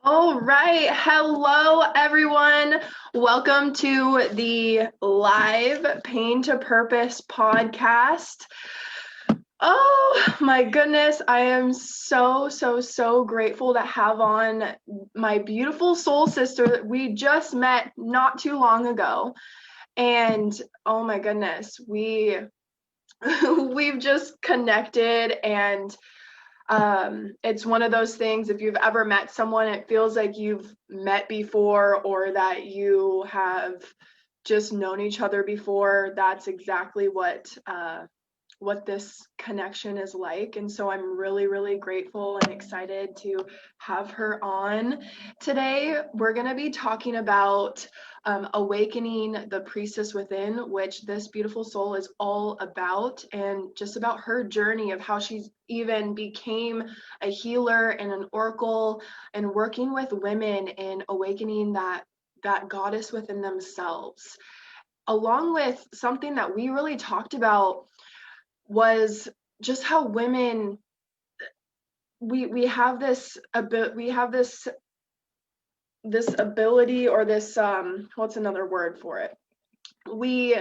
All right. Hello, everyone. Welcome to the live Pain to Purpose podcast. Oh my goodness. I am so grateful to have on my beautiful soul sister that we just met not too long ago. And oh my goodness, we've just connected and it's one of those things, if you've ever met someone, it feels like you've met before or that you have just known each other before. That's exactly what this connection is like. And so I'm really grateful and excited to have her on today. We're going to be talking about awakening the priestess within, which this beautiful soul is all about, and just about her journey of how she's even became a healer and an oracle and working with women in awakening that goddess within themselves, along with something that we really talked about was just how women we have this ability, or this what's another word for it, we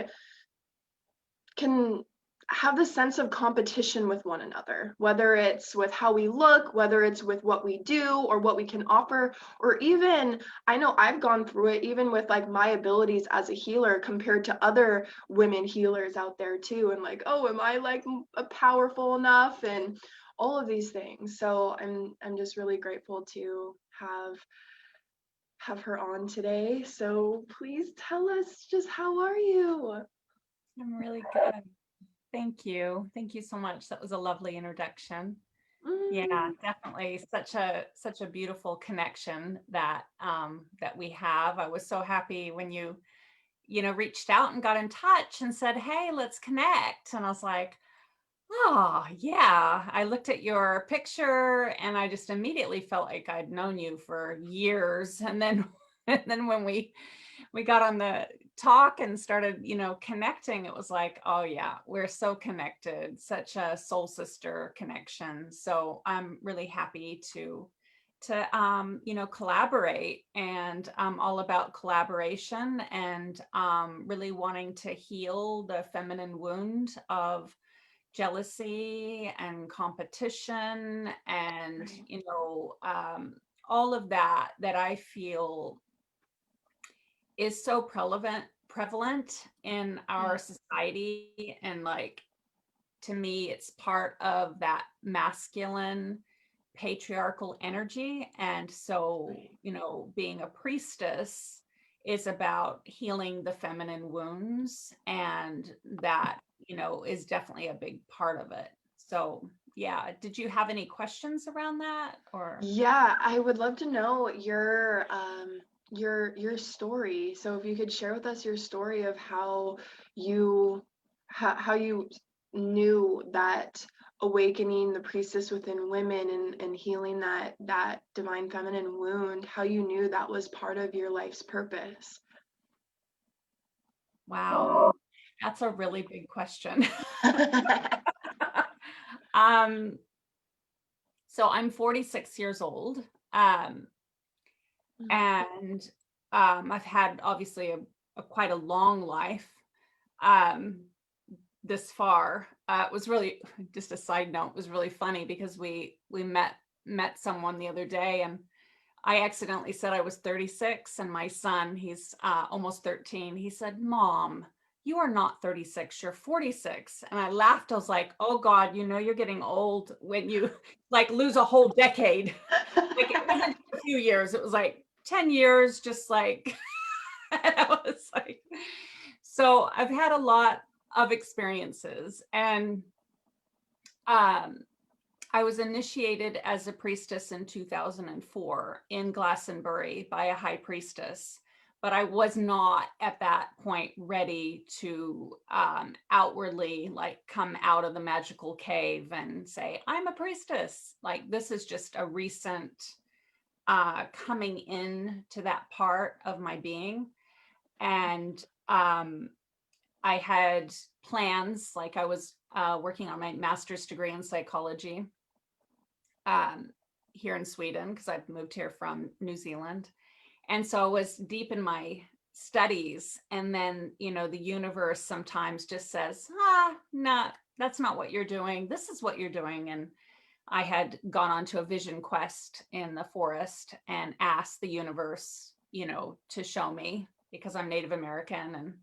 can have this sense of competition with one another, whether it's with how we look, whether it's with what we do or what we can offer, or even, I know I've gone through it even with like my abilities as a healer compared to other women healers out there too, and like, oh, am I like powerful enough, and all of these things. So I'm just really grateful to have her on today. So please tell us, just how are you? I'm really good. Thank you. Thank you so much. That was a lovely introduction. Yeah, Mm. definitely such a beautiful connection that we have. I was so happy when you reached out and got in touch and said, "Hey, let's connect." And I was like, "Oh, yeah." I looked at your picture and I just immediately felt like I'd known you for years. And then and then when we got on the talk and started, connecting, it was like, oh yeah, we're so connected, such a soul sister connection. So I'm really happy to collaborate, and I'm all about collaboration and really wanting to heal the feminine wound of jealousy and competition and Right. all of that I feel is so prevalent in Yeah. our society. And like, to me, it's part of that masculine patriarchal energy. And so, Right. being a priestess is about healing the feminine wounds, and that is definitely a big part of it. So yeah, did you have any questions around that? Or Yeah, I would love to know your story. So if you could share with us your story of you how you knew that awakening the priestess within women, and healing that divine feminine wound, how you knew that was part of your life's purpose. wow, that's a really big question. um so I'm 46 years old. um and I've had obviously a quite a long life. um this far. It was really, just a side note, it was really funny because we met someone the other day, and I accidentally said I was 36, and my son, he's almost 13, he said, "Mom, you are not 36, you're 46." And I laughed. I was like, "Oh God, you're getting old when you like lose a whole decade." Like, it wasn't a few years, it was like 10 years, just like, I was like, so I've had a lot of experiences. And um, I was initiated as a priestess in 2004 in Glastonbury by a high priestess, but I was not at that point ready to outwardly like come out of the magical cave and say, "I'm a priestess." Like, this is just a recent coming in to that part of my being. And I had plans, like I was working on my master's degree in psychology. Um, here in Sweden because I've moved here from New Zealand. And so I was deep in my studies. And then, the universe sometimes just says, nah, that's not what you're doing. This is what you're doing. And I had gone on to a vision quest in the forest and asked the universe, to show me, because I'm Native American and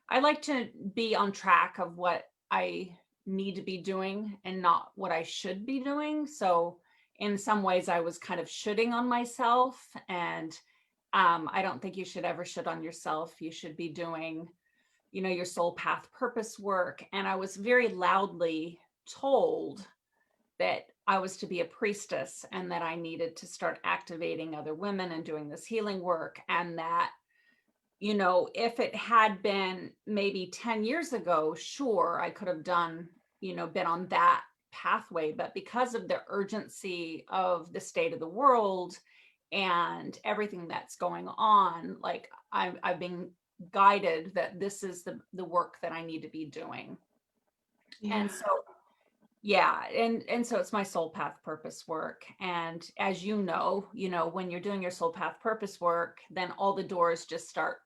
I like to be on track of what I need to be doing and not what I should be doing. So in some ways I was kind of shooting on myself, and I don't think you should ever shoot on yourself. You should be doing, your soul path purpose work. And I was very loudly told that I was to be a priestess and that I needed to start activating other women and doing this healing work. And that, if it had been maybe 10 years ago, sure, I could have done, been on that pathway. But because of the urgency of the state of the world and everything that's going on, like I've been guided that this is the work that I need to be doing. Yeah. And so, yeah. And so it's my soul path purpose work. And as when you're doing your soul path purpose work, then all the doors just start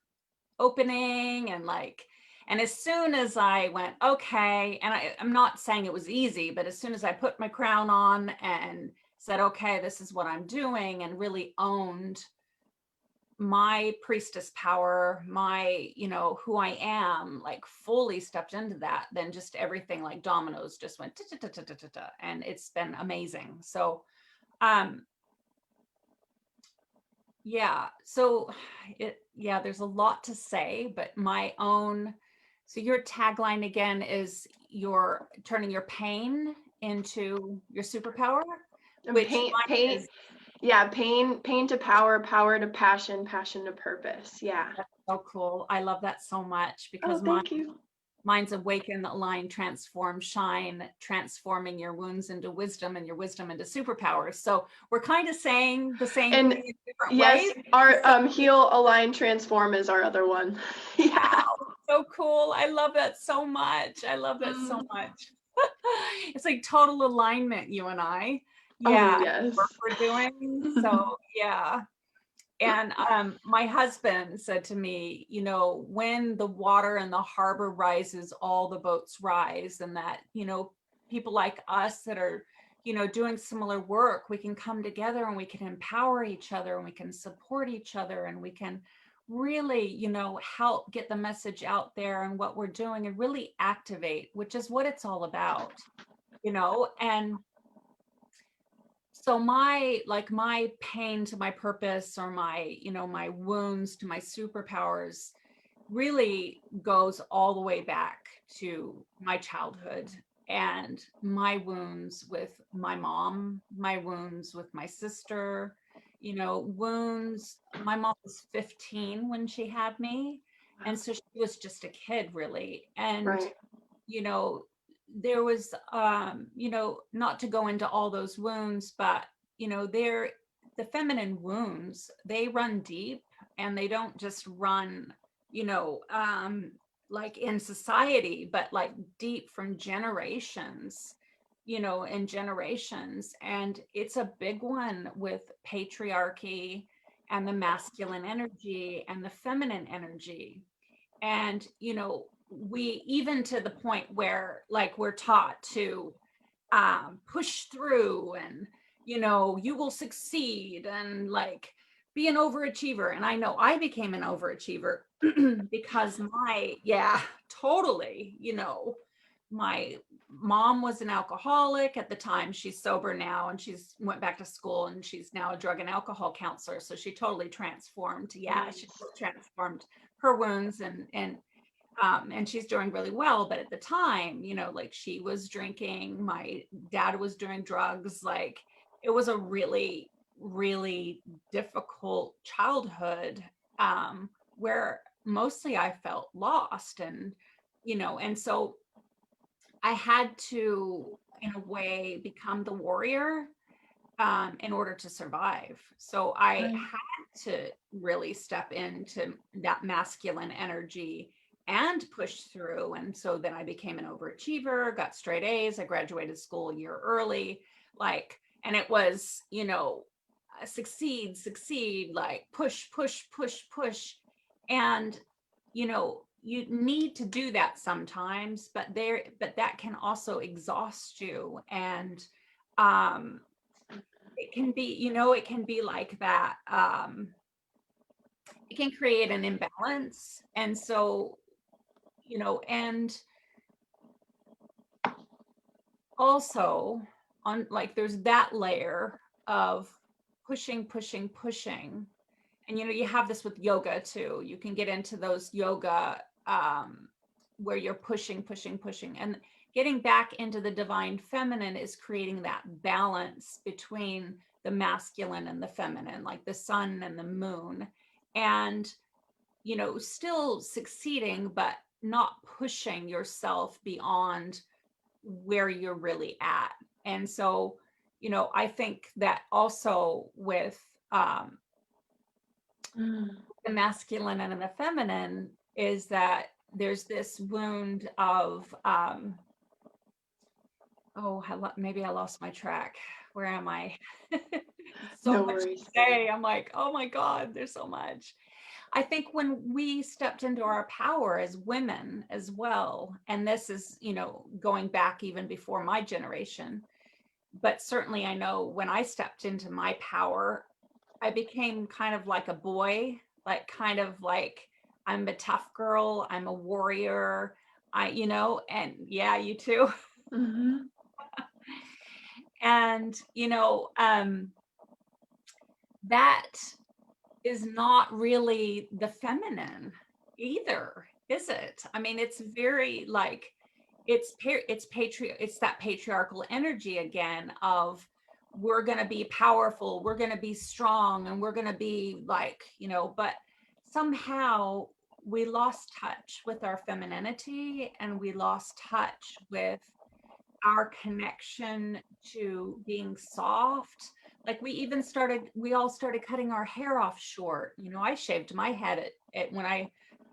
opening. And as soon as I went, okay, and I'm not saying it was easy, but as soon as I put my crown on and said, okay, this is what I'm doing, and really owned my priestess power, my, who I am, like fully stepped into that, then just everything like dominoes just went, and it's been amazing. So, yeah. So there's a lot to say, but so your tagline again is you're turning your pain into your superpower, And which pain, is yeah, pain to power, power to passion, passion to purpose. Yeah. so cool. I love that so much Oh, because thank you. mine's awaken, align, transform, shine, transforming your wounds into wisdom and your wisdom into superpowers. So we're kind of saying the same And thing in different yes, ways. our heal, align, transform is our other one. Yeah. Wow, so cool. I love that so much. I love that so much. It's like total alignment, you and I. Oh, Yeah, yes. work we're doing. So yeah. And my husband said to me, when the water in the harbor rises, all the boats rise, and that, people like us that are, doing similar work, we can come together and we can empower each other and we can support each other and we can really, help get the message out there and what we're doing and really activate, which is what it's all about, and so my pain to my purpose, or my my wounds to my superpowers, really goes all the way back to my childhood and my wounds with my mom, my wounds with my sister, wounds. My mom was 15 when she had me, and so she was just a kid really. And Right. there was not to go into all those wounds, but they're the feminine wounds, they run deep, and they don't just run like in society, but like deep from generations, and generations. And it's a big one with patriarchy and the masculine energy and the feminine energy. And we, even to the point where like we're taught to push through, and you will succeed, and like be an overachiever. And I know I became an overachiever because totally, my mom was an alcoholic at the time. She's sober now, and she's went back to school, and she's now a drug and alcohol counselor. So she totally transformed. Nice. She transformed her wounds, and she's doing really well. But at the time, like she was drinking, my dad was doing drugs. Like it was a really, really difficult childhood, where mostly I felt lost. And so I had to, in a way, become the warrior, in order to survive. So I Right. had to really step into that masculine energy and push through. And so then I became an overachiever, got straight A's. I graduated school a year early. Like, And it was, succeed, like push, push, push, push. And, you need to do that sometimes, but that can also exhaust you. And it can be, it can be like that. It can create an imbalance. And so, and also on, like, there's that layer of pushing, pushing, pushing. And you have this with yoga too. You can get into those yoga where you're pushing, pushing, pushing. And getting back into the divine feminine is creating that balance between the masculine and the feminine, like the sun and the moon. And, still succeeding, but not pushing yourself beyond where you're really at. And so, I think that also with the masculine and the feminine is that there's this wound of maybe I lost my track. Where am I? So No much to worries. say. I'm like, oh my God, there's so much. I think when we stepped into our power as women as well, and this is, going back even before my generation, but certainly I know when I stepped into my power, I became kind of like a boy, like kind of like I'm a tough girl, I'm a warrior, and yeah, you too. Mm-hmm. And, that is not really the feminine either, is it? I mean, it's very like it's that patriarchal energy again of we're going to be powerful, we're going to be strong, and we're going to be like, but somehow we lost touch with our femininity, and we lost touch with our connection to being soft. Like we all started cutting our hair off short. I shaved my head at when I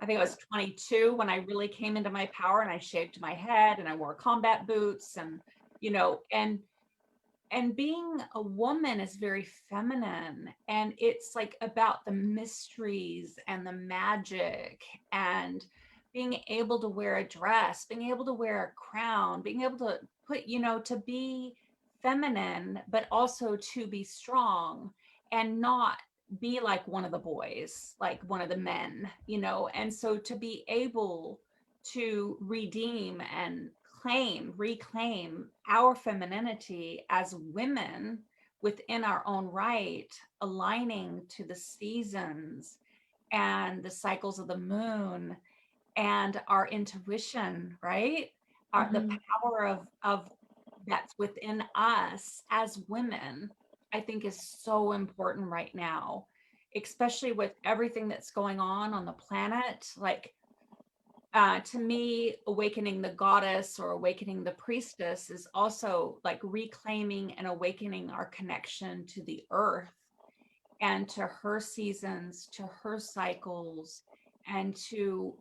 think I was 22 when I really came into my power, and I shaved my head and I wore combat boots, and and being a woman is very feminine, and it's like about the mysteries and the magic, and being able to wear a dress, being able to wear a crown, being able to put, to be feminine, but also to be strong and not be like one of the boys, like one of the men, and so to be able to redeem and reclaim our femininity as women within our own right, aligning to the seasons and the cycles of the moon and our intuition, right? The power of that's within us as women, I think is so important right now, especially with everything that's going on the planet. Like, to me, awakening the goddess or awakening the priestess is also like reclaiming and awakening our connection to the earth and to her seasons, to her cycles, and to,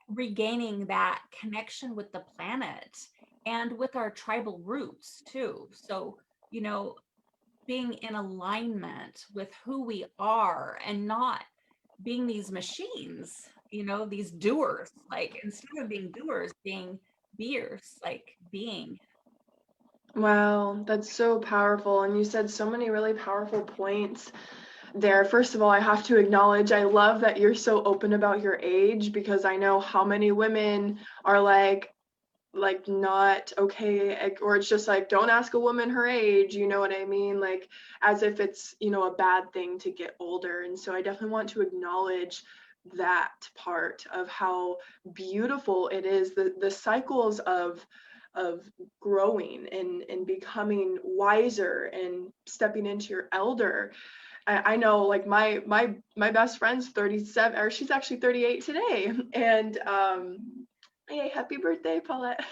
regaining that connection with the planet and with our tribal roots too. So, being in alignment with who we are and not being these machines, these doers, like instead of being doers, being beers, like being. Wow, that's so powerful. And you said so many really powerful points there. First of all, I have to acknowledge, I love that you're so open about your age, because I know how many women are like not okay, or it's just like, don't ask a woman her age, you know what I mean? Like, as if it's, a bad thing to get older. And so I definitely want to acknowledge that part of how beautiful it is, the cycles of growing and becoming wiser and stepping into your elder. I know, like, my best friend's 37, or she's actually 38 today, and hey, happy birthday, Paulette.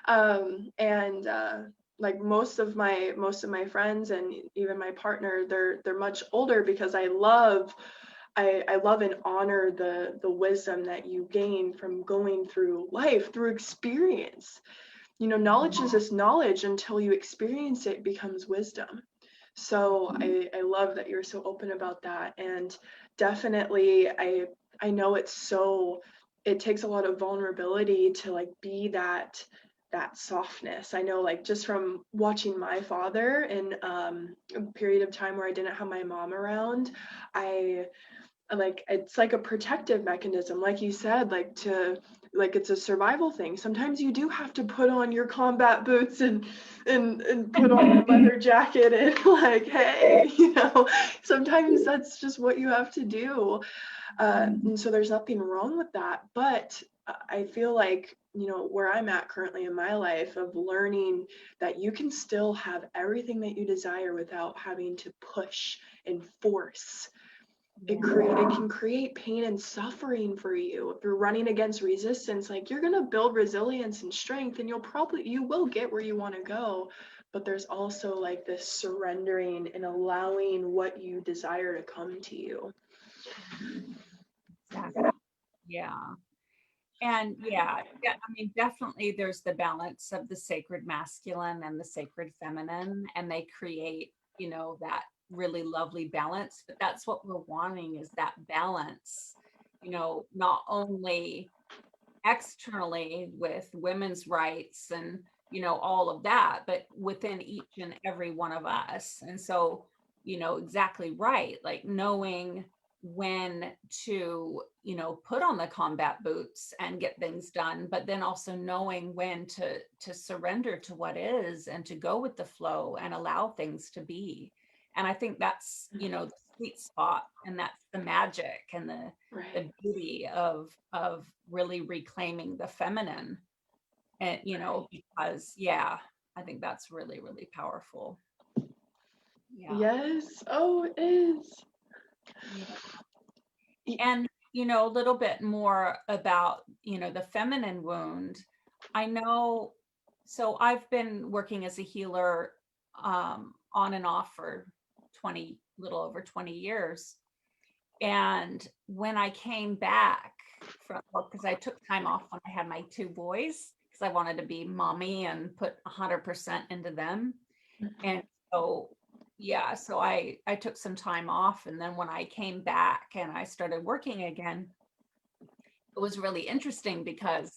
And like most of my friends and even my partner, they're much older, because I love and honor the wisdom that you gain from going through life, through experience. knowledge is just knowledge until you experience it becomes wisdom. So I love that you're so open about that. And definitely I know it takes a lot of vulnerability to like be that softness. I know, like, just from watching my father in a period of time where I didn't have my mom around, I like, it's like a protective mechanism, like you said, like it's a survival thing. Sometimes you do have to put on your combat boots and put on your leather jacket and like, hey, sometimes that's just what you have to do. And so there's nothing wrong with that. But I feel like, where I'm at currently in my life, of learning that you can still have everything that you desire without having to push and force. It can create pain and suffering for you. If you're running against resistance, like, you're gonna build resilience and strength, and you will get where you want to go. But there's also like this surrendering and allowing what you desire to come to you. Exactly. Yeah. And yeah, I mean, definitely there's the balance of the sacred masculine and the sacred feminine, and they create, that really lovely balance. But that's what we're wanting, is that balance, not only externally with women's rights and, all of that, but within each and every one of us. And so, exactly right, like knowing when to, put on the combat boots and get things done, but then also knowing when to surrender to what is and to go with the flow and allow things to be. And I think that's, the sweet spot, and that's the magic and the Right. beauty of really reclaiming the feminine. And because I think that's really, really powerful. Yeah. Yes. Oh, it is. And, a little bit more about, the feminine wound. I know, so I've been working as a healer on and off for little over 20 years. And when I came back because I took time off when I had my two boys, because I wanted to be mommy and put 100% into them. And so, so I took some time off. And then when I came back and I started working again, it was really interesting because,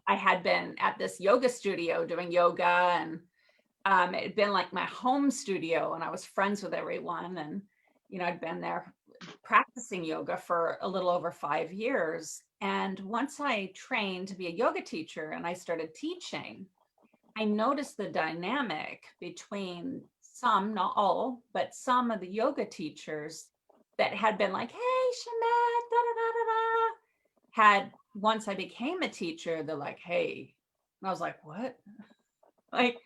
I had been at this yoga studio doing yoga, and it had been like my home studio, and I was friends with everyone. And, I'd been there practicing yoga for a little over 5 years. And once I trained to be a yoga teacher and I started teaching, I noticed the dynamic between some, not all, but some of the yoga teachers that had been like, hey, Schamet, da da da da da, had, once I became a teacher, they're like, hey. And I was like, what? Like,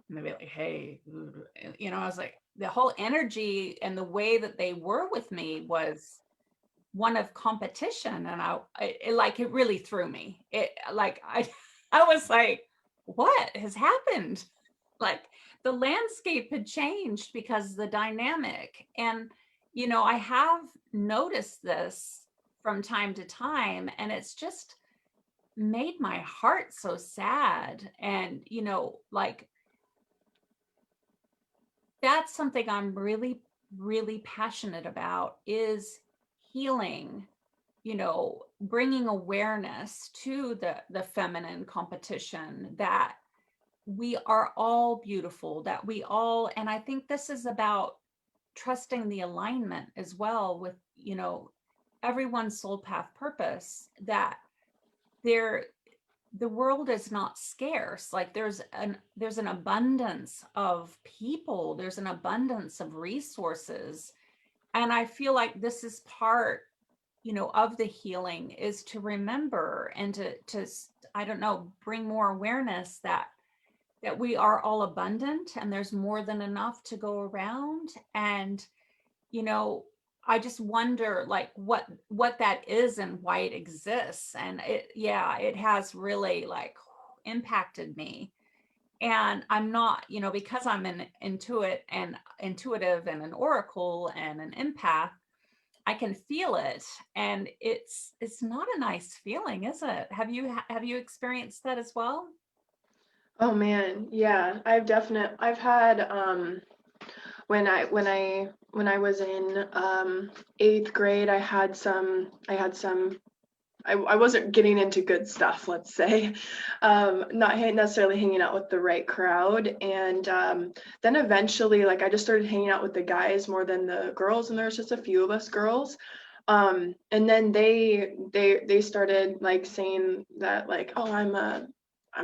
and they'd be like, hey, I was like, the whole energy and the way that they were with me was one of competition. And it really threw me. I was like, what has happened? Like, the landscape had changed because the dynamic. And, I have noticed this from time to time, and it's just made my heart so sad. And, like, that's something I'm really, really passionate about, is healing, bringing awareness to the feminine competition, that we are all beautiful, that we all, and I think this is about trusting the alignment as well with, everyone's soul path purpose, that there the world is not scarce. Like, there's an abundance of people, there's an abundance of resources. And I feel like this is part, of the healing, is to remember and to I don't know, bring more awareness that we are all abundant and there's more than enough to go around. And, I just wonder, like, what that is and why it exists. And it has really, like, impacted me. And I'm not, because I'm an intuitive and an oracle and an empath, I can feel it. And it's not a nice feeling, is it? Have you experienced that as well? Oh man, yeah. I've had when I was in 8th grade, I wasn't getting into good stuff, let's say. Not necessarily hanging out with the right crowd. And then eventually, like, I just started hanging out with the guys more than the girls, and there was just a few of us girls. And then they started like saying that, like, oh, I'm a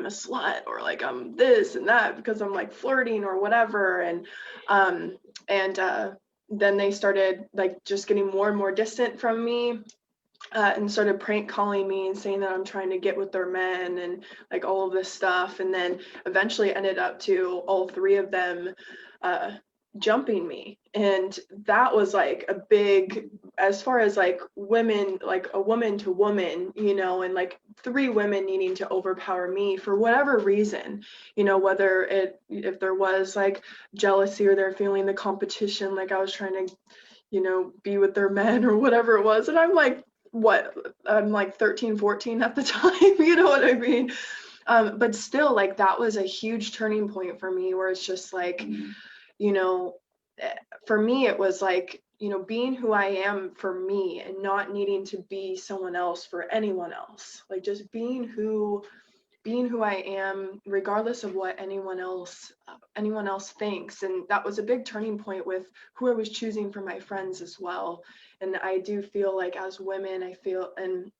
slut, or like I'm this and that because I'm like flirting or whatever. And then they started like just getting more and more distant from me, and started prank calling me and saying that I'm trying to get with their men and like all of this stuff. And then eventually ended up to all three of them uh, jumping me. And that was like a big, as far as like women, like a woman to woman, and like three women needing to overpower me for whatever reason, whether if there was like jealousy or they're feeling the competition, like I was trying to be with their men or whatever it was. And I'm like 13, 14 at the time, you know what I mean? But still, like, that was a huge turning point for me, where it's just like, you know, for me, it was like, being who I am for me and not needing to be someone else for anyone else. Like, just being who I am, regardless of what anyone else thinks. And that was a big turning point with who I was choosing for my friends as well. And I do feel like, as women, I feel, and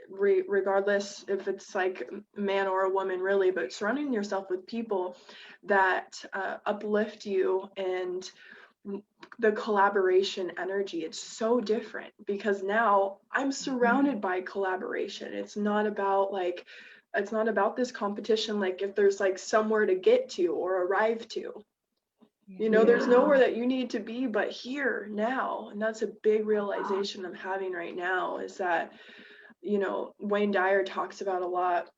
regardless if it's like a man or a woman, really, but surrounding yourself with people that uplift you, and the collaboration energy, it's so different, because now I'm surrounded by collaboration. It's not about this competition, like if there's like somewhere to get to or arrive to. There's nowhere that you need to be but here now. And that's a big realization I'm having right now, is that, Wayne Dyer talks about a lot,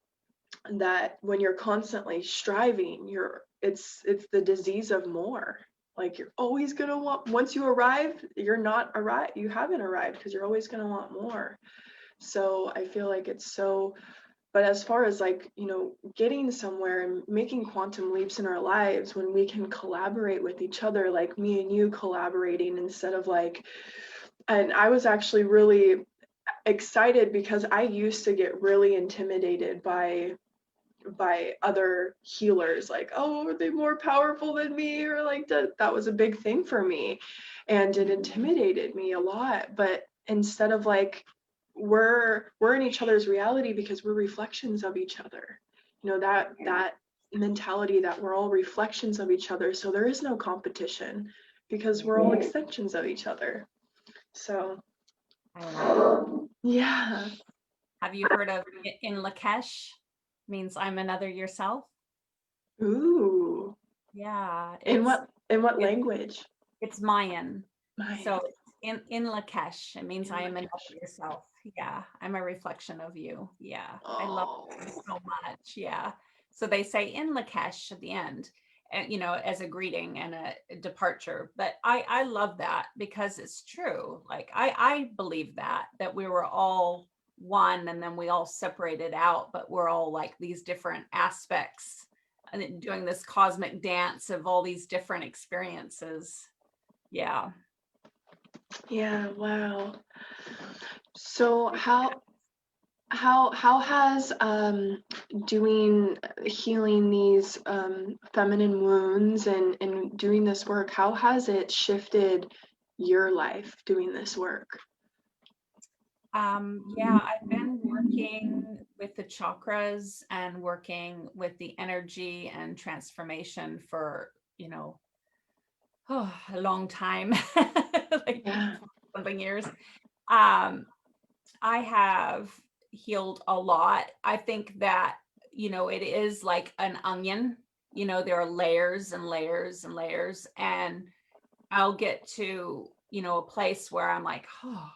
that when you're constantly striving, it's the disease of more. Like, you're always going to want, once you arrive, you haven't arrived, because you're always going to want more. So I feel like it's so, but as far as like, getting somewhere and making quantum leaps in our lives, when we can collaborate with each other, like me and you collaborating, instead of like, and I was actually really excited, because I used to get really intimidated by other healers, like, oh, are they more powerful than me, or like that was a big thing for me, and it intimidated me a lot. But instead of like, we're in each other's reality, because we're reflections of each other, that mentality, that we're all reflections of each other, so there is no competition, because we're all extensions of each other. So yeah. Have you heard of in Lakesh? Means I'm another yourself. Ooh. Yeah, In what it's language? it's Mayan. Mine. So in Lakesh, it means In I am another Lakesh. yourself. Yeah, I'm a reflection of you. Yeah, I love Oh. that so much. Yeah. So they say in Lakesh at the end, and as a greeting and a departure. But I love that, because it's true. Like I believe that we were all one, and then we all separated out, but we're all like these different aspects, and doing this cosmic dance of all these different experiences. Yeah. Yeah, wow. So how has doing healing these feminine wounds, and doing this work, how has it shifted your life, doing this work? Yeah, I've been working with the chakras and working with the energy and transformation for, a long time, like Yeah. something years. Um, I have healed a lot. I think that, it is like an onion, there are layers and layers and layers. And I'll get to, a place where I'm like, oh,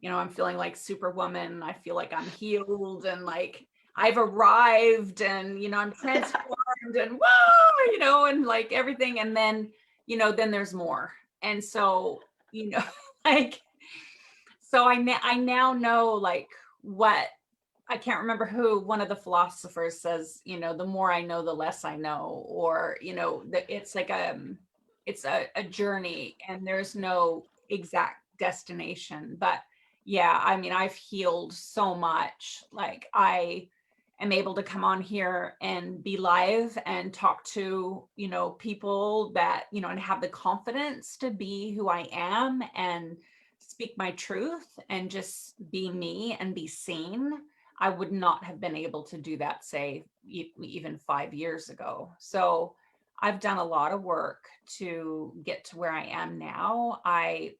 I'm feeling like Superwoman. I feel like I'm healed and like I've arrived, and, I'm transformed, and whoa, and like everything. And then, then there's more. And so, like, so I now know like what I can't remember who, one of the philosophers says, the more I know, the less I know, or, it's like it's a journey and there's no exact destination. But yeah, I mean, I've healed so much. Like I am able to come on here and be live and talk to, people that, and have the confidence to be who I am and speak my truth and just be me and be seen. I would not have been able to do that, say, even 5 years ago. So I've done a lot of work to get to where I am now. I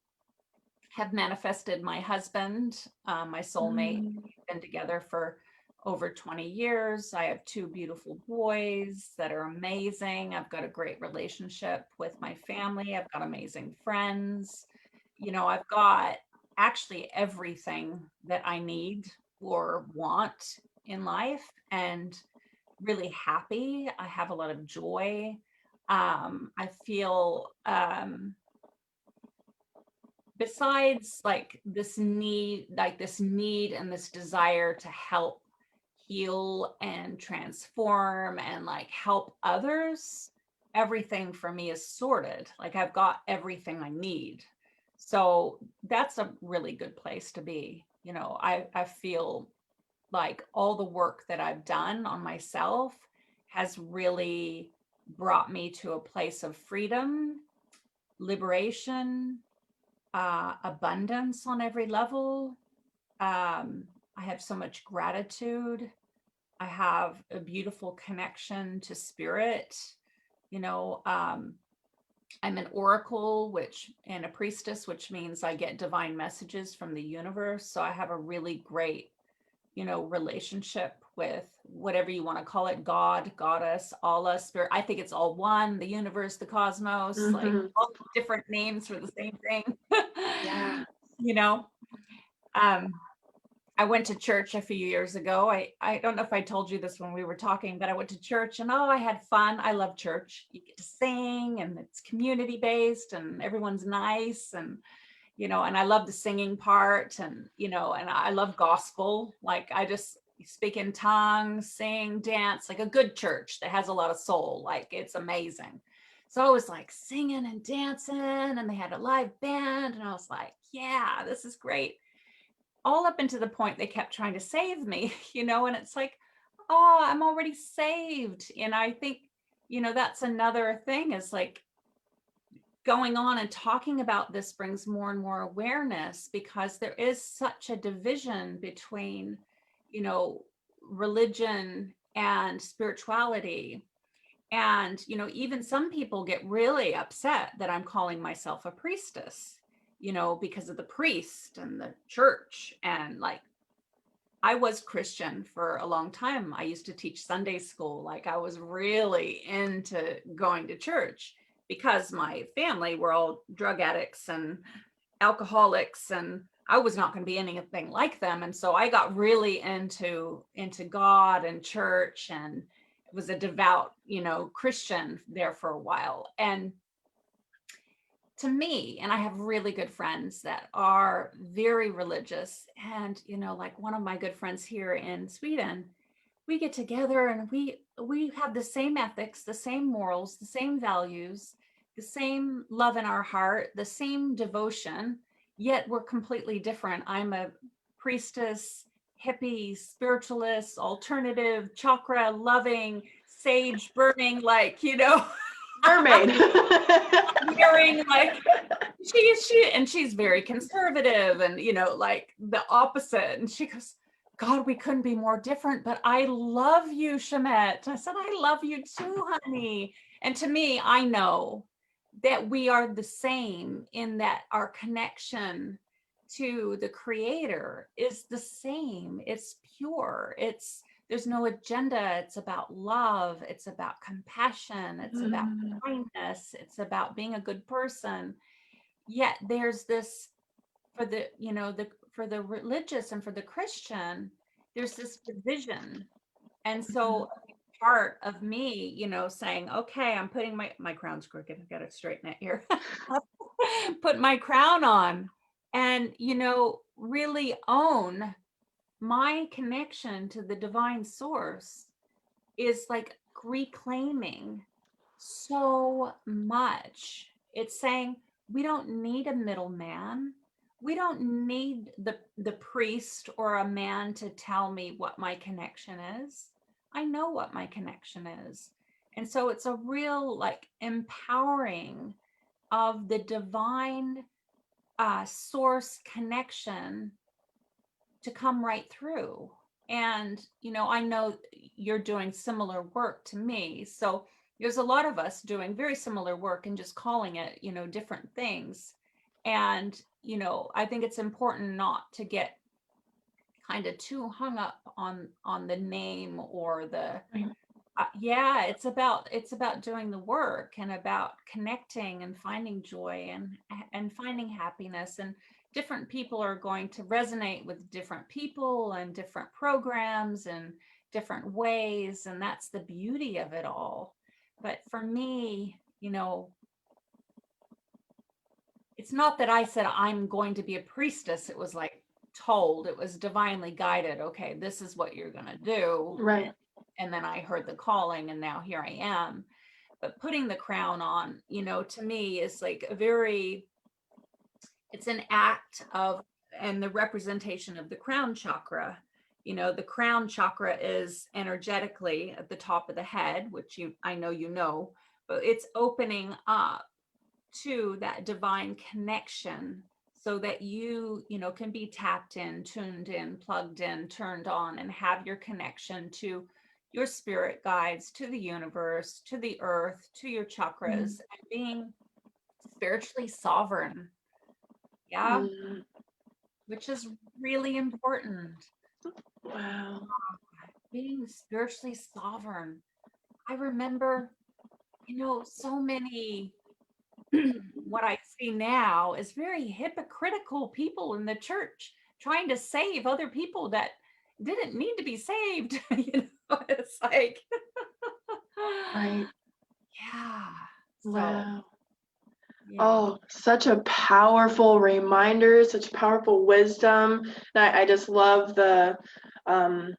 have manifested my husband, my soulmate. We've been together for over 20 years. I have 2 beautiful boys that are amazing. I've got a great relationship with my family. I've got amazing friends. I've got actually everything that I need or want in life, and really happy. I have a lot of joy. I feel besides like this need and this desire to help heal and transform and like help others, everything for me is sorted. Like I've got everything I need. So that's a really good place to be. I feel like all the work that I've done on myself has really brought me to a place of freedom, liberation, abundance on every level. I have so much gratitude. I have a beautiful connection to spirit. I'm an oracle, and a priestess, which means I get divine messages from the universe. So I have a really great, relationship with whatever you want to call it, God, goddess, Allah, spirit. I think it's all one, the universe, the cosmos, like all different names for the same thing. Yeah. I went to church a few years ago. I don't know if I told you this when we were talking, but I went to church and I had fun. I love church. You get to sing and it's community based and everyone's nice, and and I love the singing part, and and I love gospel. Like I just speak in tongues, sing, dance, like a good church that has a lot of soul. Like it's amazing. So I was like singing and dancing, and they had a live band, and I was like, yeah, this is great. All up into the point they kept trying to save me, and it's like, oh, I'm already saved. And I think, that's another thing, is like going on and talking about this brings more and more awareness, because there is such a division between, religion and spirituality. And, even some people get really upset that I'm calling myself a priestess, because of the priest and the church. And like, I was Christian for a long time. I used to teach Sunday school. Like I was really into going to church because my family were all drug addicts and alcoholics, and I was not going to be anything like them. And so I got really into God and church, and was a devout, Christian there for a while. And to me, and I have really good friends that are very religious, and like one of my good friends here in Sweden, we get together and we have the same ethics, the same morals, the same values, the same love in our heart, the same devotion, yet we're completely different. I'm a priestess, hippie, spiritualist, alternative, chakra loving, sage burning, like Mermaid. wearing like she's very conservative, and like the opposite. And she goes, God, we couldn't be more different, but I love you, Schamet. I said, I love you too, honey. And to me, I know that we are the same, in that our connection to the creator is the same. It's pure. There's no agenda. It's about love. It's about compassion. It's about kindness. It's about being a good person. Yet there's this, for the religious and for the Christian, there's this division. And so part of me, saying, okay, I'm putting my crown's crooked. I've got to straighten it here. Put my crown on and, really own my connection to the divine source is like reclaiming so much. It's saying we don't need a middleman. We don't need the priest or a man to tell me what my connection is. I know what my connection is. And so it's a real like empowering of the divine source connection to come right through. And, I know you're doing similar work to me. So there's a lot of us doing very similar work and just calling it, different things. And, I think it's important not to get kind of too hung up on the name or the yeah, it's about doing the work and about connecting and finding joy and finding happiness. And different people are going to resonate with different people and different programs and different ways, and that's the beauty of it all. But for me, it's not that I said I'm going to be a priestess. It was like told, it was divinely guided. Okay, this is what you're going to do. Right. And then I heard the calling, and now here I am. But putting the crown on, to me is like it's an act of, and the representation of the crown chakra. The crown chakra is energetically at the top of the head, which I know, but it's opening up to that divine connection so that you can be tapped in, tuned in, plugged in, turned on, and have your connection to your spirit guides, to the universe, to the earth, to your chakras, and being spiritually sovereign. Yeah, Mm. which is really important. Wow. Being spiritually sovereign. I remember, so many what I see now is very hypocritical people in the church trying to save other people that didn't need to be saved. It's like, Right. yeah. So, Wow. yeah. Oh, such a powerful reminder, such powerful wisdom. I just love the um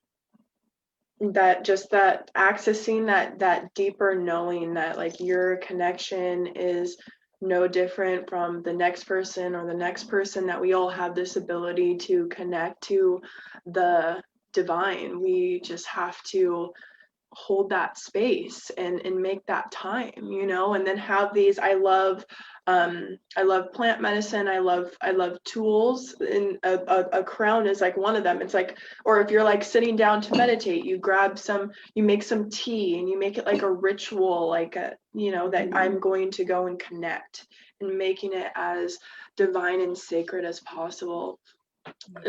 that accessing that deeper knowing that like your connection is no different from the next person or the next person, that we all have this ability to connect to the divine. We just have to hold that space and make that time, and then have these. I love plant medicine. I love tools, and a crown is like one of them. It's like, or if you're like sitting down to meditate, you make some tea and you make it like a ritual, like that I'm going to go and connect, and making it as divine and sacred as possible.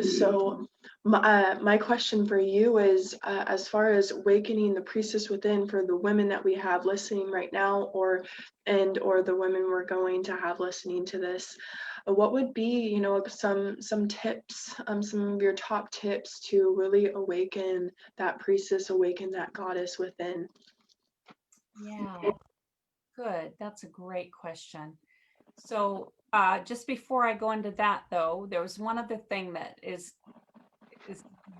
So my question for you is, as far as awakening the priestess within, for the women that we have listening right now, or the women we're going to have listening to this, what would be, some tips, some of your top tips to really awaken that priestess, awaken that goddess within? Yeah. Good. That's a great question. So, just before I go into that, though, there was one other thing that is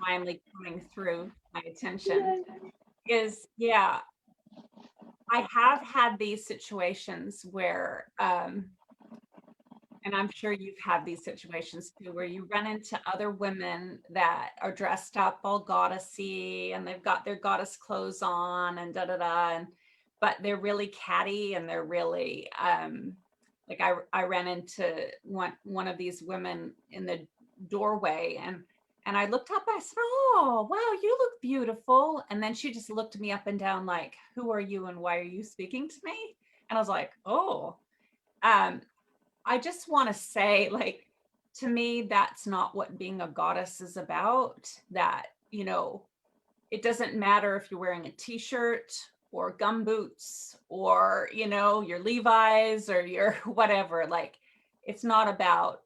finally coming through my attention. Is, yeah, I have had these situations where, and I'm sure you've had these situations too, where you run into other women that are dressed up all goddessy and they've got their goddess clothes on and da da da, and but they're really catty and they're really like I ran into one of these women in the doorway, and I looked up, I said, "Oh, wow, you look beautiful." And then she just looked me up and down like, "Who are you and why are you speaking to me?" And I was like, "Oh." Um, I just want to say, like, to me, that's not what being a goddess is about. That, it doesn't matter if you're wearing a t-shirt or gumboots or, your Levi's or your whatever. Like, it's not about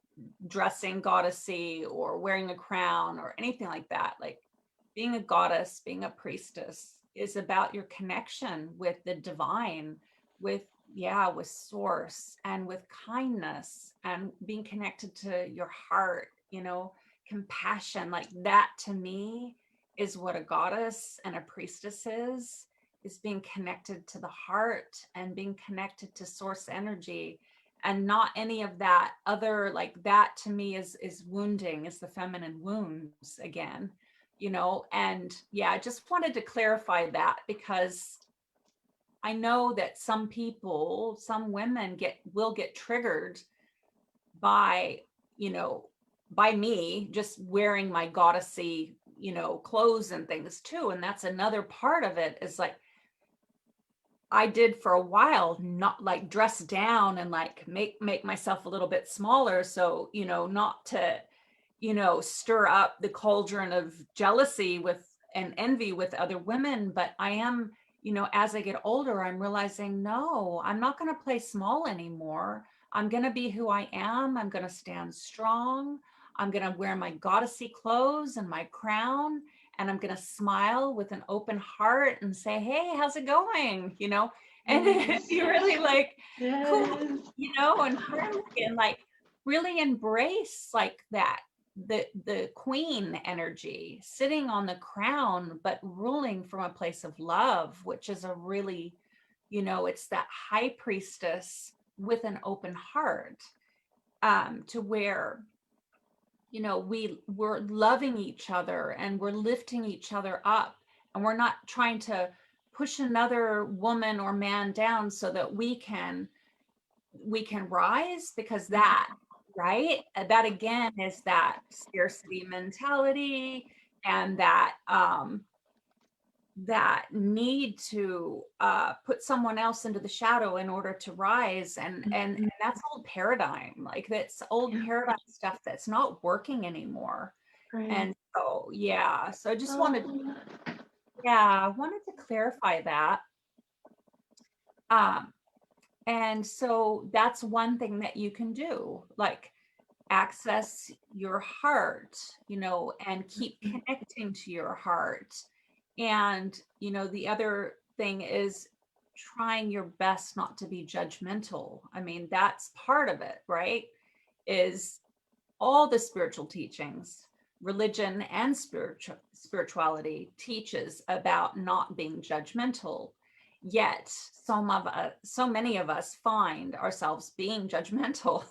dressing goddessy or wearing a crown or anything like that. Like, being a goddess, being a priestess is about your connection with the divine, with, yeah, with source and with kindness and being connected to your heart, compassion, like that to me is what a goddess and a priestess is being connected to the heart and being connected to source energy, and not any of that other, like that to me is wounding, is the feminine wounds again, you know. And yeah, I just wanted to clarify that, because I know that some people, some women will get triggered by, you know, by me just wearing my goddessy, you know, clothes and things too. And that's another part of it, is like, I did for a while not like dress down and like make myself a little bit smaller. So, you know, not to, you know, stir up the cauldron of jealousy with and envy with other women. But I am, you know, as I get older, I'm realizing, no, I'm not going to play small anymore. I'm going to be who I am. I'm going to stand strong. I'm going to wear my goddessy clothes and my crown, and I'm going to smile with an open heart and say, hey, how's it going? You know, and Yes. be really like, cool, Yes. you know, and friendly, and like really embrace like that, the queen energy, sitting on the crown, but ruling from a place of love, which is a really, you know, it's that high priestess with an open heart, to where, you know, we're loving each other and we're lifting each other up, and we're not trying to push another woman or man down so that we can rise, because that, right, that again is that scarcity mentality, and that need to put someone else into the shadow in order to rise, and that's old paradigm, like that's old Yeah. paradigm stuff that's not working anymore. Right. And so yeah, so I just wanted, Oh, yeah, I wanted to clarify that. um and so that's one thing that you can do, like access your heart, you know, and keep connecting to your heart. And, you know, the other thing is trying your best not to be judgmental. I mean, that's part of it, right? Is all the spiritual teachings, religion and spirituality teaches about not being judgmental. Yet so many of us find ourselves being judgmental.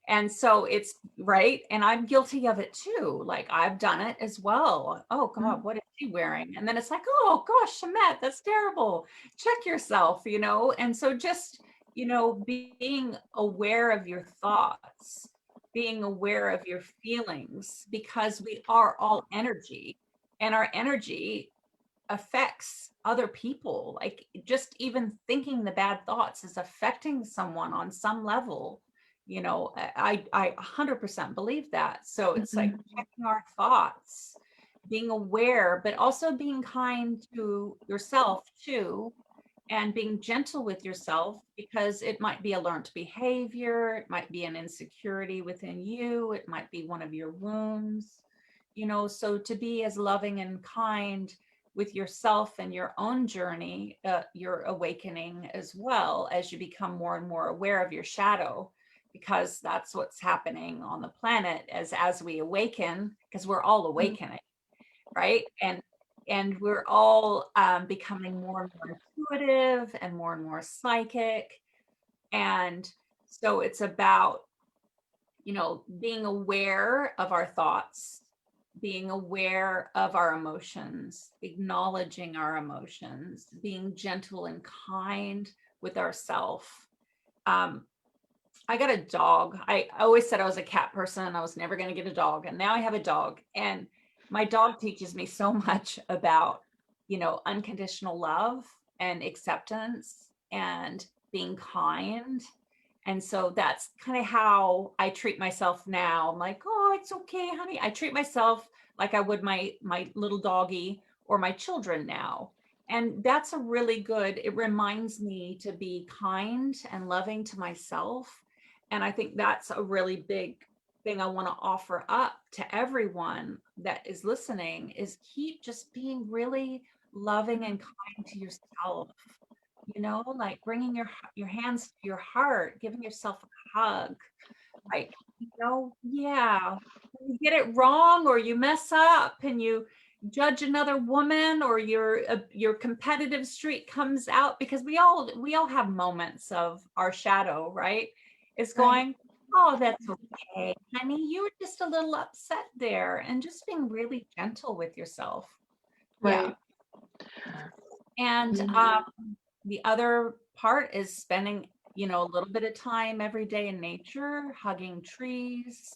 And so it's right. And I'm guilty of it too. Like I've done it as well. Oh God, what is she wearing? And then it's like, oh gosh, Schamet, that's terrible. Check yourself, you know? And so just, you know, being aware of your thoughts, being aware of your feelings, because we are all energy, and our energy affects other people. Like just even thinking the bad thoughts is affecting someone on some level. You know, I 100% believe that. So it's like checking our thoughts, being aware, but also being kind to yourself too, and being gentle with yourself, because it might be a learned behavior, it might be an insecurity within you, it might be one of your wounds, you know. So to be as loving and kind with yourself and your own journey, your awakening, as well as you become more and more aware of your shadow, because that's what's happening on the planet as we awaken, because we're all awakening, right? And we're all becoming more and more intuitive and more psychic. And so it's about, you know, being aware of our thoughts, being aware of our emotions, acknowledging our emotions, being gentle and kind with ourselves. um, I got a dog. I always said I was a cat person. I was never going to get a dog. And now I have a dog. And my dog teaches me so much about, you know, unconditional love and acceptance and being kind. And so that's kind of how I treat myself now. I'm like, oh, it's okay, honey. I treat myself like I would my little doggy or my children now. And that's a really good, it reminds me to be kind and loving to myself. And I think that's a really big thing I want to offer up to everyone that is listening, is keep just being really loving and kind to yourself. You know, like bringing your hands to your heart, giving yourself a hug, like, yeah, when you get it wrong or you mess up and you judge another woman, or your competitive streak comes out, because we all have moments of our shadow, right? It's Right. going, oh, that's okay, honey, you were just a little upset there, and just being really gentle with yourself. Yeah. Right. And Mhm. the other part is spending, a little bit of time every day in nature, hugging trees,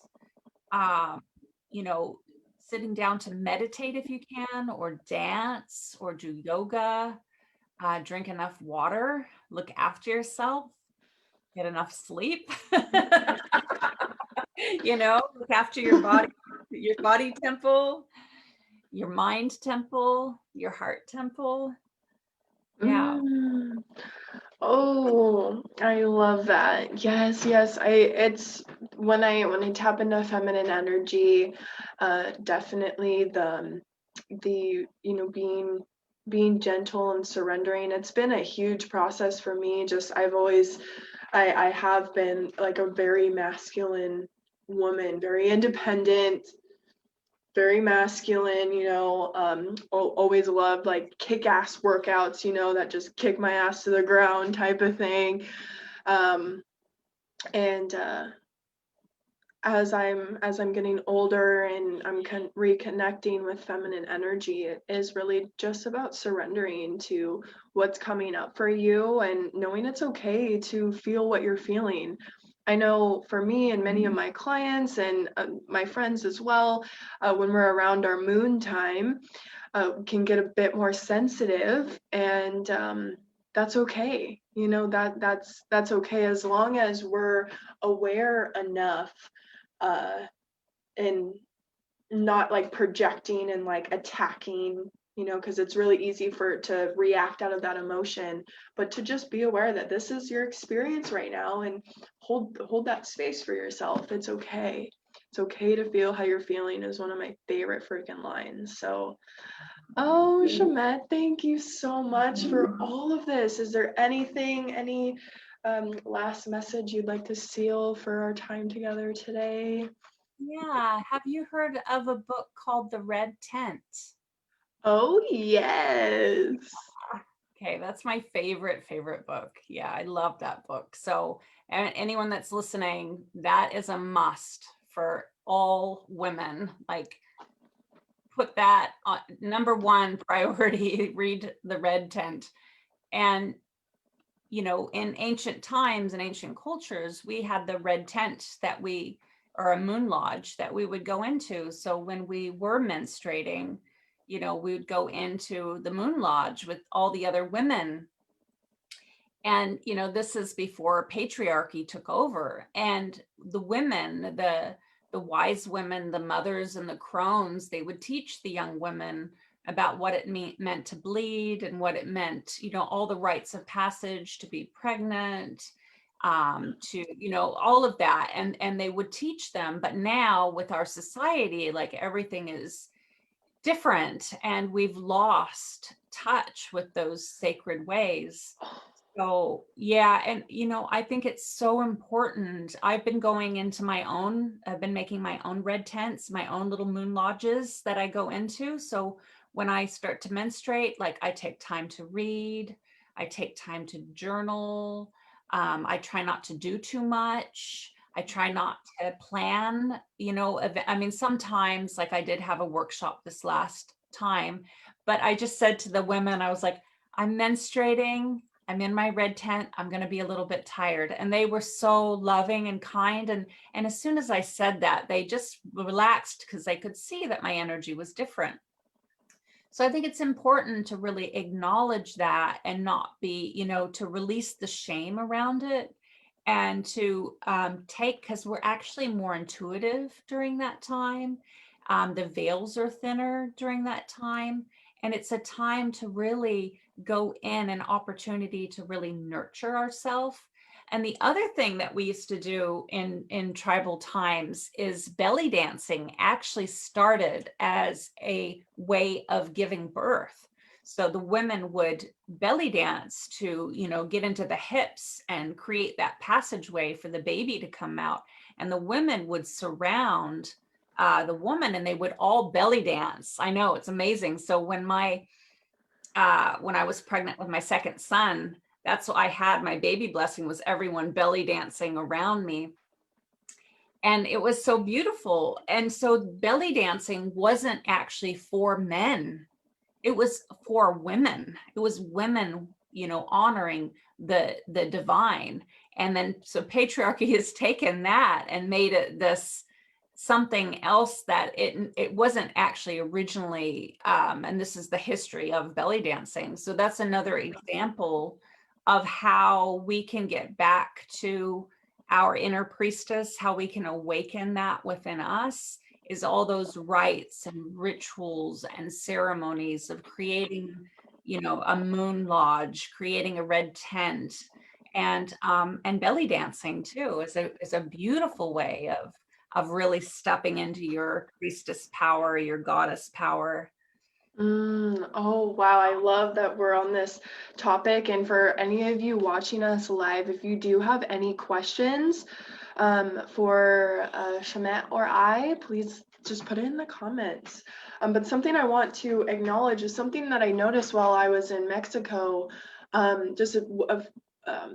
um, you know, sitting down to meditate if you can, or dance, or do yoga, drink enough water, look after yourself, get enough sleep, look after your body temple, your mind temple, your heart temple. Yeah. Mm. Oh, I love that. Yes, yes. It's when I tap into feminine energy, definitely the being gentle and surrendering. It's been a huge process for me. Just I have been like a very masculine woman, very independent, very masculine, always loved like kick-ass workouts, that just kick my ass to the ground type of thing. Um, and as I'm getting older and I'm reconnecting with feminine energy, it is really just about surrendering to what's coming up for you and knowing it's okay to feel what you're feeling. I know for me and many of my clients and my friends as well, when we're around our moon time, can get a bit more sensitive, and that's okay. That's okay as long as we're aware enough, uh, and not like projecting and like attacking, because it's really easy to react out of that emotion, but to just be aware that this is your experience right now and hold that space for yourself. It's okay. It's okay to feel how you're feeling is one of my favorite freaking lines. So, oh, Schamet, thank you so much for all of this. Is there any last message you'd like to seal for our time together today? Yeah. Have you heard of a book called The Red Tent? Oh, yes. Okay, that's my favorite book. Yeah, I love that book. So, anyone that's listening, that is a must for all women. Like, put that on number one priority, read The Red Tent. And, in ancient times and ancient cultures, we had the red tent or a moon lodge that we would go into. So when we were menstruating, we would go into the moon lodge with all the other women. And, this is before patriarchy took over. And the women, the wise women, the mothers and the crones, they would teach the young women about what it meant to bleed, and what it meant, all the rites of passage to be pregnant, to, all of that. And they would teach them. But now with our society, like, everything is different, and we've lost touch with those sacred ways. So, yeah, and I think it's so important. I've been making my own red tents, my own little moon lodges that I go into. So when I start to menstruate, like, I take time to read, I take time to journal. I try not to do too much. I try not to plan, I mean, sometimes, like, I did have a workshop this last time, but I just said to the women, I was like, I'm menstruating. I'm in my red tent. I'm going to be a little bit tired. And they were so loving and kind. And as soon as I said that, they just relaxed, because they could see that my energy was different. So I think it's important to really acknowledge that, and not be, to release the shame around it, and to take, because we're actually more intuitive during that time. The veils are thinner during that time. And it's a time to really go in, an opportunity to really nurture ourselves. And the other thing that we used to do in tribal times is belly dancing actually started as a way of giving birth. So the women would belly dance to, get into the hips and create that passageway for the baby to come out. and the women would surround the woman, and they would all belly dance. I know, it's amazing. So when I was pregnant with my second son, that's what I had. My baby blessing was everyone belly dancing around me. And it was so beautiful. And so belly dancing wasn't actually for men. It was for women. It was women, honoring the divine. And then so patriarchy has taken that and made it this something else that it wasn't actually originally, and this is the history of belly dancing. So that's another example of how we can get back to our inner priestess, how we can awaken that within us, is all those rites and rituals and ceremonies of creating, a moon lodge, creating a red tent, and belly dancing too is a beautiful way of really stepping into your priestess power, your goddess power. Oh, wow. I love that we're on this topic. And for any of you watching us live, if you do have any questions for Schamet or I, please just put it in the comments. But something I want to acknowledge is something that I noticed while I was in Mexico, just of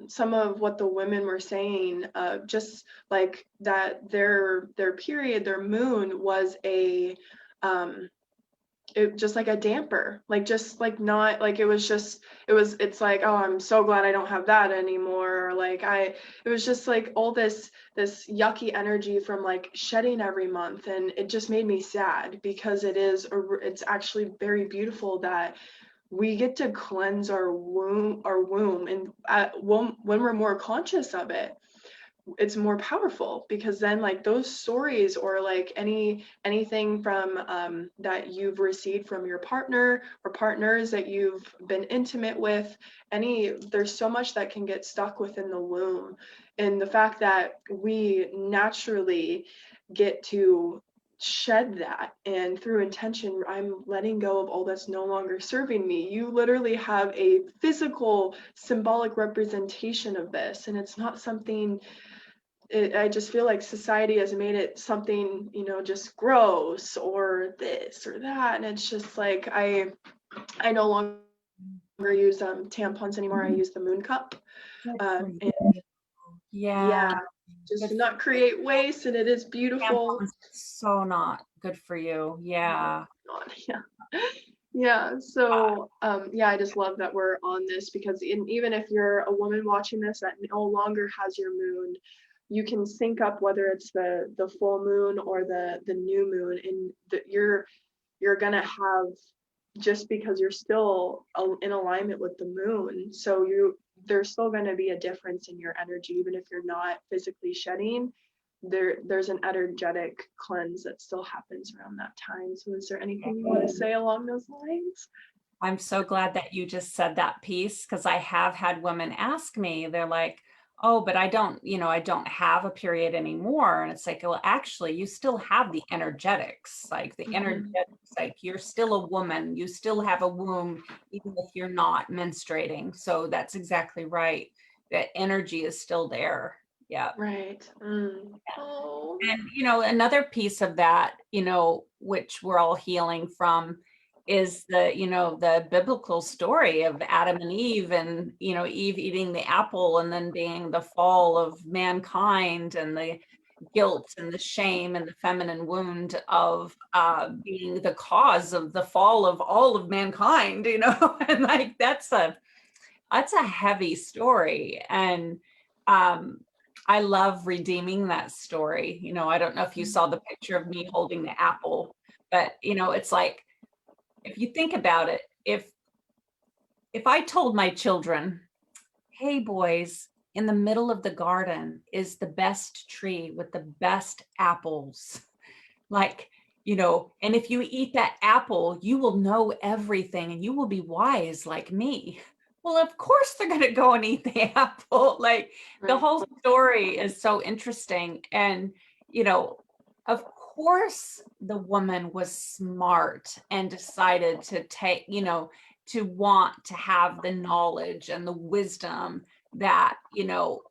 some of what the women were saying, just like that their period, their moon was it just like a damper, like just like not like it's like, oh, I'm so glad I don't have that anymore, or like it was just like all this yucky energy from like shedding every month, and it just made me sad because it's actually very beautiful that we get to cleanse our womb, and when we're more conscious of it, it's more powerful, because then like those stories, or like anything from that you've received from your partner or partners that you've been intimate with, there's so much that can get stuck within the womb. And the fact that we naturally get to shed that, and through intention, I'm letting go of all that's no longer serving me. You literally have a physical symbolic representation of this, and it's not something, I just feel like society has made it something, just gross or this or that. And it's just like, I no longer use tampons anymore. I use the moon cup. And Yeah. yeah, just to not create waste. And it is beautiful. Tampons are so not good for you. Yeah. Yeah. Yeah. So, yeah, I just love that we're on this, because even if you're a woman watching this that no longer has your moon, you can sync up, whether it's the full moon or the new moon, and that you're gonna have, just because you're still in alignment with the moon. So there's still going to be a difference in your energy, even if you're not physically shedding. There's an energetic cleanse that still happens around that time. So is there anything you want to say along those lines? I'm so glad that you just said that piece, because I have had women ask me, they're like, oh, but I don't have a period anymore. And it's like, well, actually, you still have the energetics, like the energetics, like you're still a woman, you still have a womb, even if you're not menstruating. So that's exactly right. That energy is still there. Yeah. Right. Oh. And, another piece of that, which we're all healing from, is the biblical story of Adam and Eve, and, Eve eating the apple, and then being the fall of mankind, and the guilt and the shame and the feminine wound of being the cause of the fall of all of mankind, and like that's a heavy story. And I love redeeming that story. I don't know if you saw the picture of me holding the apple, but it's like, if you think about it, if I told my children, hey boys, in the middle of the garden is the best tree with the best apples, like, and if you eat that apple, you will know everything and you will be wise like me. Well, of course they're going to go and eat the apple. Like, the whole story is so interesting. And, of course the woman was smart and decided to take, to want to have the knowledge and the wisdom that,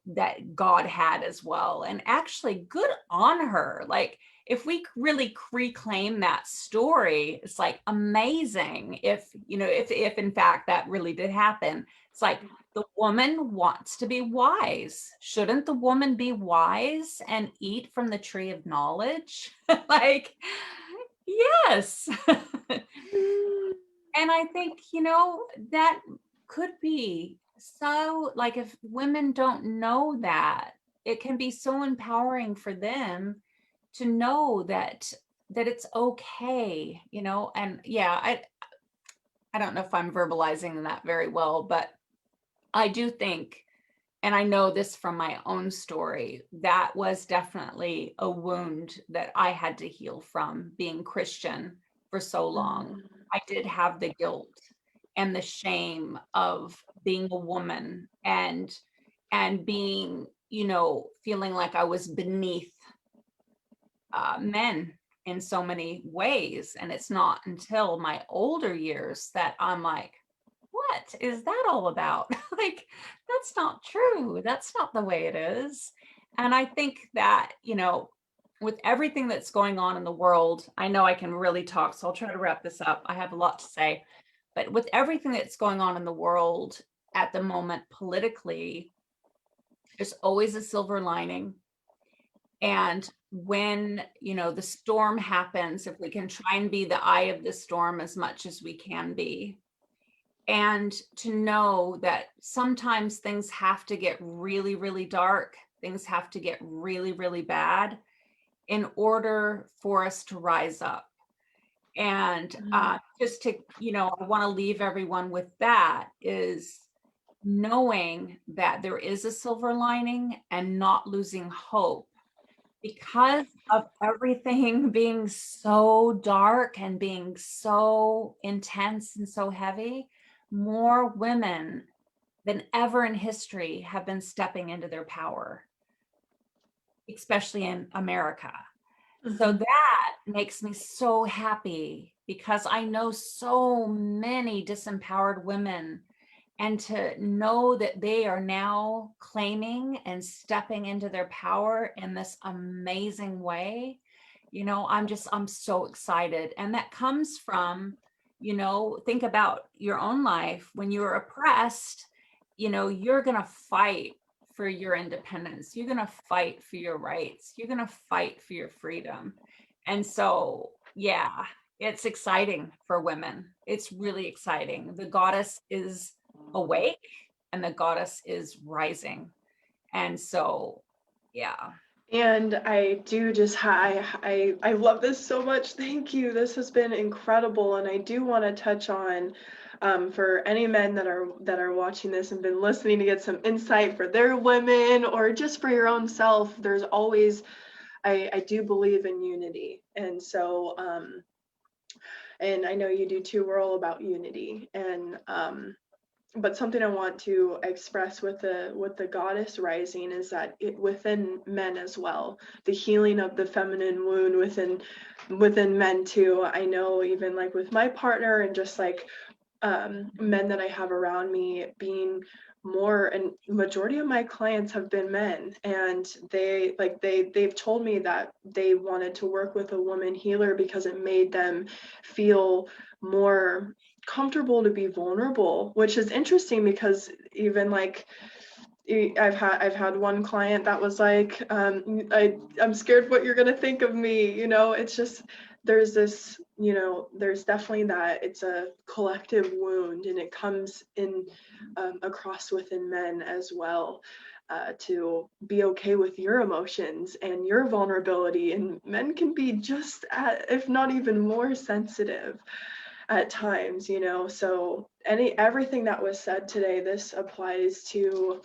that God had as well. And actually, good on her. Like, if we really reclaim that story, it's like amazing. If in fact that really did happen, it's like the woman wants to be wise. Shouldn't the woman be wise and eat from the tree of knowledge? Like, yes. And I think, that could be so, like, if women don't know that, it can be so empowering for them to know that it's okay, and yeah, I don't know if I'm verbalizing that very well, but I do think, and I know this from my own story, that was definitely a wound that I had to heal from being Christian for so long. I did have the guilt and the shame of being a woman and being, feeling like I was beneath men in so many ways. And it's not until my older years that I'm like, what is that all about? Like, that's not true. That's not the way it is. And I think that, with everything that's going on in the world, I know I can really talk, so I'll try to wrap this up. I have a lot to say, but with everything that's going on in the world at the moment politically, there's always a silver lining. And when, the storm happens, if we can try and be the eye of the storm as much as we can be, and to know that sometimes things have to get really, really dark, things have to get really, really bad in order for us to rise up. And just to, I want to leave everyone with that, is knowing that there is a silver lining and not losing hope, because of everything being so dark and being so intense and so heavy. More women than ever in history have been stepping into their power, especially in America. So that makes me so happy, because I know so many disempowered women, and to know that they are now claiming and stepping into their power in this amazing way, I'm so excited. And that comes from, think about your own life. When you're oppressed, you're going to fight for your independence. You're going to fight for your rights. You're going to fight for your freedom. And so, yeah, it's exciting for women. It's really exciting. The goddess is awake and the goddess is rising. And so, yeah. And I do just I love this so much. Thank you. This has been incredible. And I do want to touch on for any men that are watching this and been listening to get some insight for their women or just for your own self. There's always I do believe in unity. And so and I know you do too. We're all about unity. And but something I want to express with the goddess rising is that it within men as well, the healing of the feminine wound within men too. I know even like with my partner and just like men that I have around me being more, and majority of my clients have been men, and they've told me that they wanted to work with a woman healer because it made them feel more comfortable to be vulnerable, which is interesting because even like I've had one client that was like, I'm scared what you're gonna think of me. It's just there's this, there's definitely that it's a collective wound, and it comes in across within men as well. To be okay with your emotions and your vulnerability, and men can be just if not even more sensitive at times, so everything that was said today, this applies to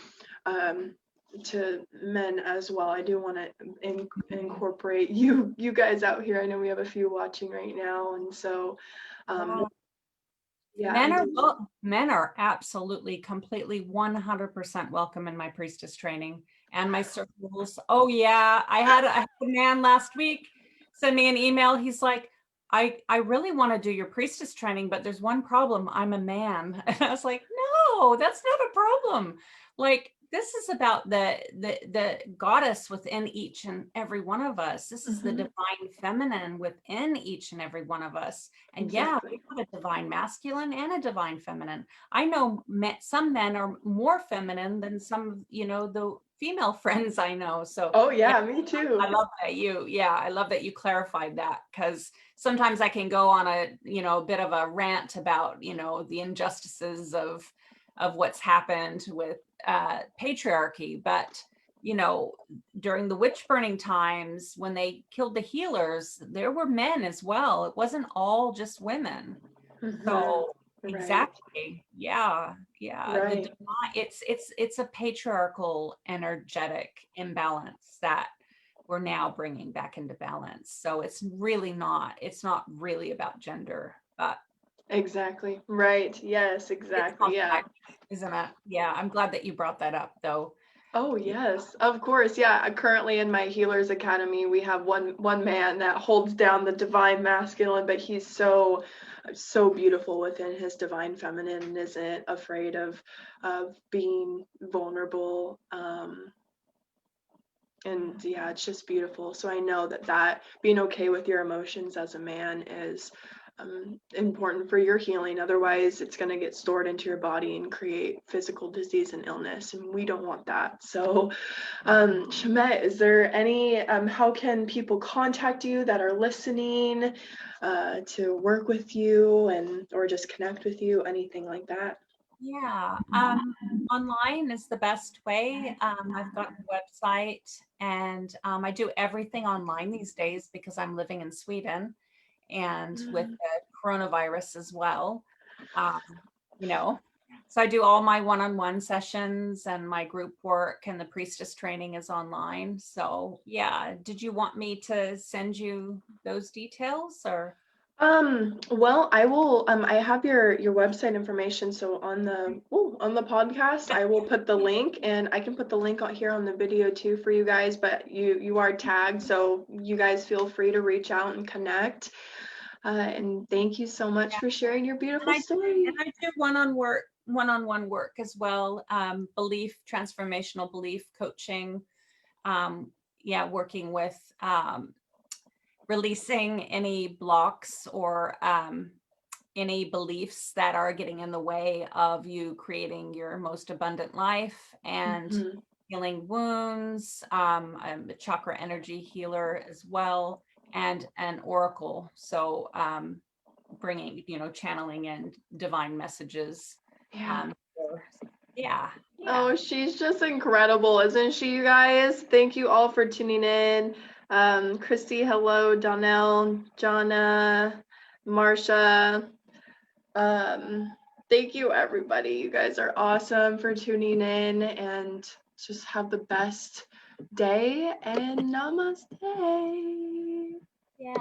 men as well. I do want to incorporate you guys out here. I know we have a few watching right now, and so yeah, men are absolutely, completely, 100% welcome in my priestess training and my circles. Oh yeah, I had a man last week send me an email. He's like, I really want to do your priestess training, but there's one problem. I'm a man. And I was like, no, that's not a problem. Like, this is about the goddess within each and every one of us. This is the divine feminine within each and every one of us. And yeah, we have a divine masculine and a divine feminine. I know some men are more feminine than some, the female friends I know. So oh yeah, me too. I love that I love that you clarified that, because sometimes I can go on a bit of a rant about the injustices of what's happened with patriarchy, but during the witch burning times when they killed the healers, there were men as well. It wasn't all just women. So exactly, yeah. Right. It's a patriarchal energetic imbalance that we're now bringing back into balance. So it's not really about gender, but Exactly. Right. Yes, it's exactly. Yeah. complex, isn't it? Yeah, I'm glad that you brought that up, though. Oh yes, of course. Yeah. Currently in my Healers Academy, we have one man that holds down the divine masculine, but he's so beautiful within his divine feminine and isn't afraid of being vulnerable. And yeah, it's just beautiful. So I know that being okay with your emotions as a man is important for your healing. Otherwise, it's going to get stored into your body and create physical disease and illness, and we don't want that. So, Schamet, is there any? How can people contact you that are listening to work with you or just connect with you? Anything like that? Yeah, online is the best way. I've got a website, and I do everything online these days because I'm living in Sweden, and with the coronavirus as well. Um, you know, so I do all my one-on-one sessions and my group work, and the priestess training is online. So yeah, did you want me to send you those details, or? Well, I will, I have your website information, so on the podcast, I will put the link, and I can put the link out here on the video too for you guys, but you are tagged, so you guys feel free to reach out and connect. And thank you so much for sharing your beautiful story. And I do one-on-one work as well. Transformational belief coaching. Working with releasing any blocks or any beliefs that are getting in the way of you creating your most abundant life, and healing wounds. I'm a chakra energy healer as well, and an oracle. So bringing, channeling in divine messages. Yeah. Yeah. Oh, she's just incredible, isn't she, you guys? Thank you all for tuning in. Christy, hello, Donnell, Jonna, Marsha. Thank you, everybody. You guys are awesome for tuning in, and just have the best day, and namaste. Yeah.